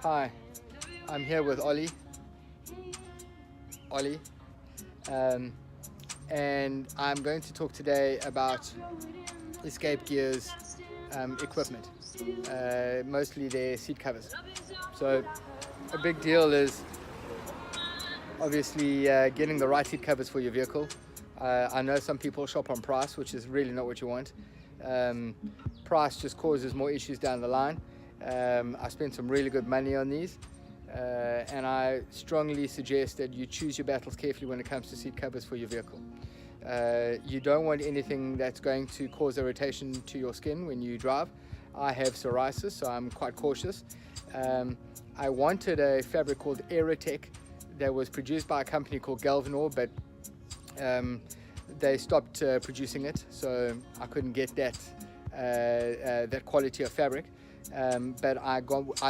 Hi, I'm here with Ollie, and I'm going to talk today about Escape Gear's equipment, mostly their seat covers. So a big deal is obviously getting the right seat covers for your vehicle. I know some people shop on price, which is really not what you want. Price just causes more issues down the line. I spent some really good money on these, and I strongly suggest that you choose your battles carefully when it comes to seat covers for your vehicle. You don't want anything that's going to cause irritation to your skin when you drive. I have psoriasis, so I'm quite cautious. I wanted a fabric called Aerotech that was produced by a company called Galvanor, but they stopped producing it, so I couldn't get that quality of fabric. But I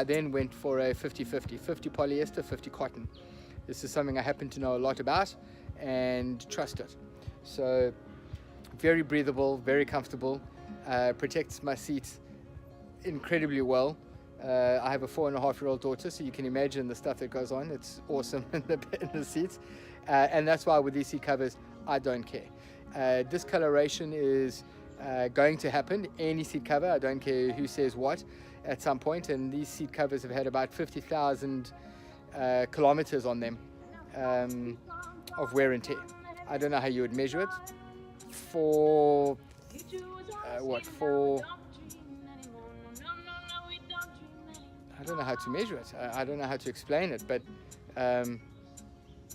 then went for a 50-50, 50 polyester, 50 cotton. This is something I happen to know a lot about and trust it. So very breathable, very comfortable, protects my seats incredibly well. I have a 4.5-year-old daughter, so you can imagine the stuff that goes on. It's awesome in the seats, and that's why with these seat covers I don't care. Discoloration is going to happen. Any seat cover, I don't care who says what, at some point, and these seat covers have had about 50,000 kilometers on them of wear and tear. I don't know how you would measure it. For I don't know how to measure it. I don't know how to explain it, but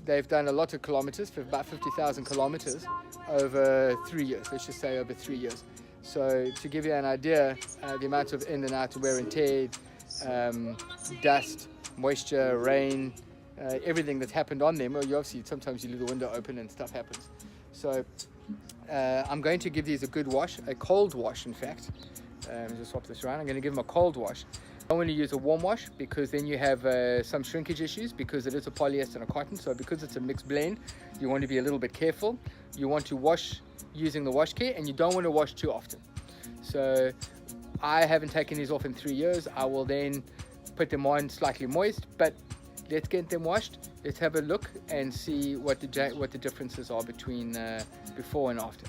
they've done a lot of kilometers, for about 50,000 kilometers over 3 years. Let's just say over 3 years. So to give you an idea, the amount of in and out wear and tear, dust, moisture, rain, everything that's happened on them. Well, you obviously sometimes you leave the window open and stuff happens. So I'm going to give these a good wash, a cold wash in fact. Just swap this around. I'm going to give them a cold wash. I don't want to use a warm wash because then you have some shrinkage issues, because it is a polyester and a cotton. So because it's a mixed blend, you want to be a little bit careful. You want to wash using the wash care, and you don't want to wash too often. So I haven't taken these off in 3 years. I will then put them on slightly moist, but let's get them washed. Let's have a look and see what the differences are between before and after.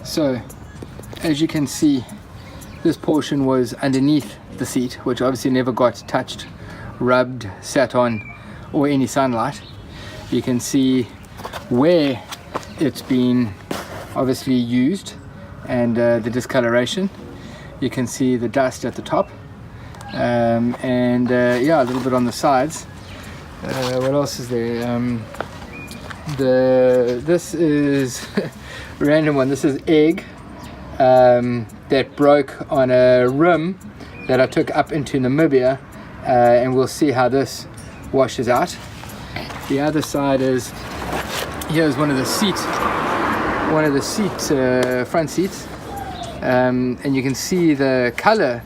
So, as you can see, this portion was underneath the seat, which obviously never got touched, rubbed, sat on, or any sunlight. You can see where it's been obviously used, and the discoloration. You can see the dust at the top, and yeah, a little bit on the sides. What else is there? This is random one. This is egg that broke on a rim that I took up into Namibia, and we'll see how this washes out. The other side is, here's one of the front seats, and you can see the color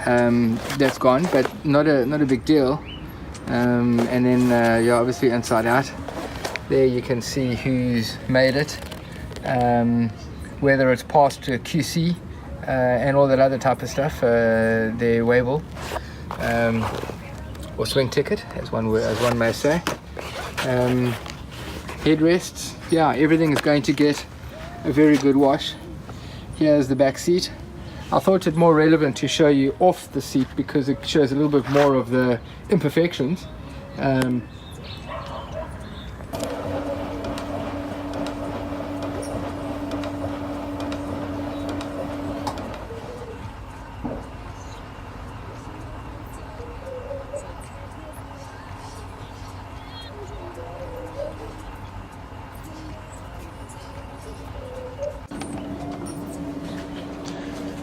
that's gone, but not a big deal. And then yeah, obviously inside out there you can see who's made it, whether it's passed to QC and all that other type of stuff, their label or swing ticket, as one may say. Headrests, yeah, everything is going to get a very good wash. Here's the back seat. I thought it more relevant to show you off the seat because it shows a little bit more of the imperfections.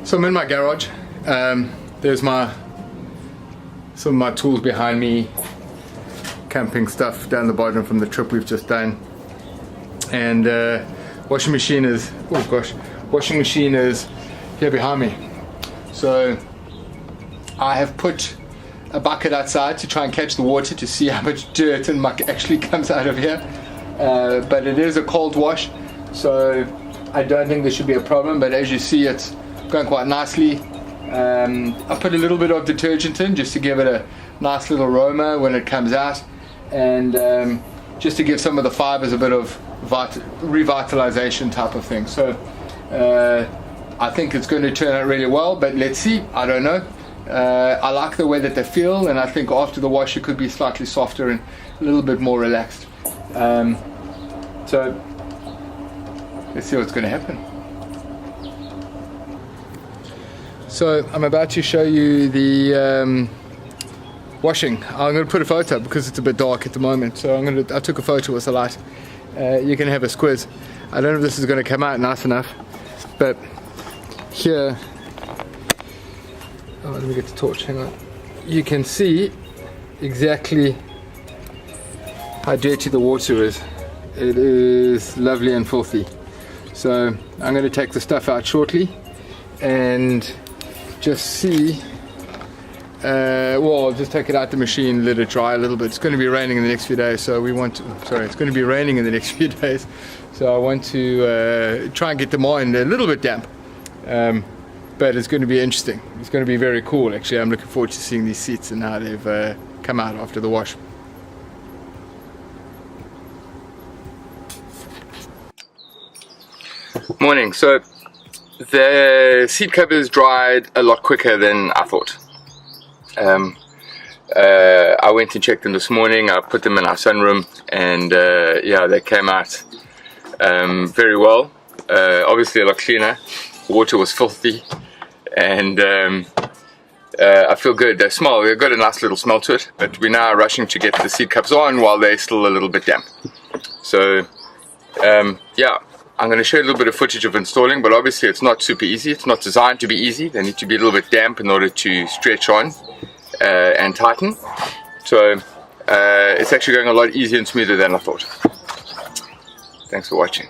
So I'm in my garage. There's some of my tools behind me, camping stuff down the bottom from the trip we've just done, and washing machine is here behind me. So I have put a bucket outside to try and catch the water to see how much dirt and muck actually comes out of here. But it is a cold wash, so I don't think there should be a problem. But as you see, it's going quite nicely. I put a little bit of detergent in just to give it a nice little aroma when it comes out, and just to give some of the fibers a bit of revitalization type of thing. So I think it's going to turn out really well, but let's see. I don't know. I like the way that they feel, and I think after the wash it could be slightly softer and a little bit more relaxed. So let's see what's going to happen. So I'm about to show you the washing. I'm going to put a photo up because it's a bit dark at the moment. So I took a photo with the light. You can have a squiz. I don't know if this is going to come out nice enough, but here, oh, let me get the torch, hang on. You can see exactly how dirty the water is. It is lovely and filthy. So I'm going to take the stuff out shortly and just see, well, I'll just take it out the machine, let it dry a little bit. It's going to be raining in the next few days, so it's going to be raining in the next few days, so I want to try and get them on a little bit damp. But it's going to be interesting. It's going to be very cool, actually. I'm looking forward to seeing these seats and how they've come out after the wash. Morning. So the seat covers dried a lot quicker than I thought. I went and checked them this morning. I put them in our sunroom, and yeah, they came out very well. Obviously a lot cleaner. Water was filthy, and I feel good. They smell. They've got a nice little smell to it, but we're now rushing to get the seat covers on while they're still a little bit damp. So yeah, I'm going to show you a little bit of footage of installing, but obviously it's not super easy. It's not designed to be easy. They need to be a little bit damp in order to stretch on and tighten. So it's actually going a lot easier and smoother than I thought. Thanks for watching.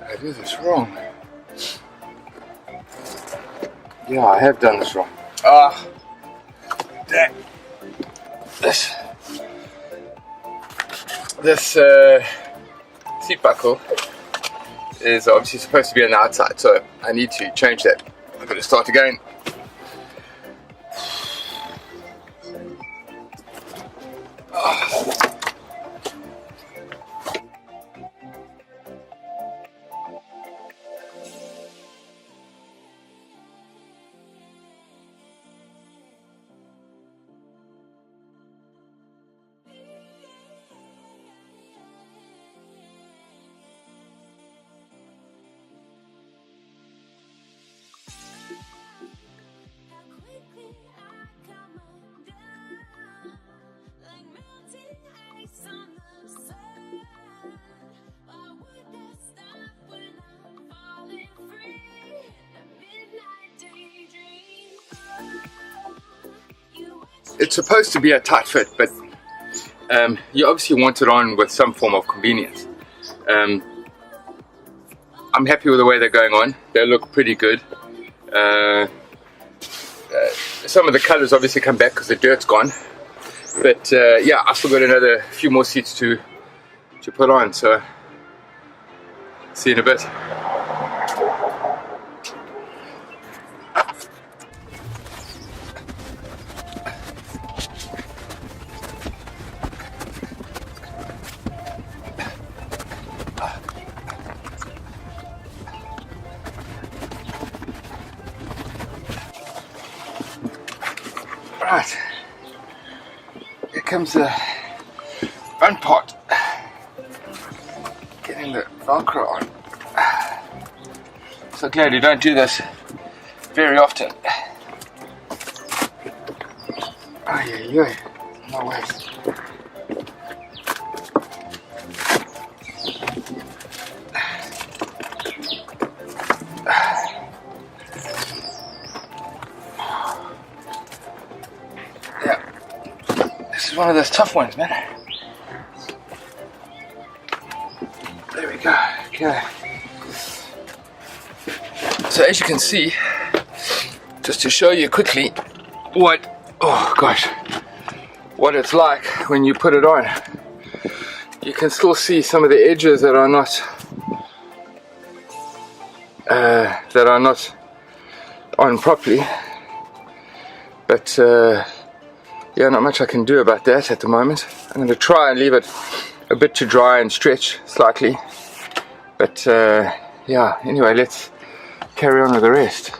I did this wrong. Yeah, I have done this wrong. Dang. This seat buckle is obviously supposed to be on the outside, so I need to change that. I'm going to start again. It's supposed to be a tight fit, but you obviously want it on with some form of convenience. I'm happy with the way they're going on. They look pretty good. Some of the colors obviously come back because the dirt's gone, but yeah, I've still got another few more seats to put on, so see you in a bit. Right, here comes the fun part. Getting the Velcro on. So glad you don't do this very often. Oh yeah, no way. Yeah, this is one of those tough ones, man. There we go. Okay. So as you can see, just to show you quickly what it's like when you put it on. You can still see some of the edges that are not on properly, but yeah, not much I can do about that at the moment. I'm going to try and leave it a bit to dry and stretch slightly, but yeah, anyway, let's carry on with the rest.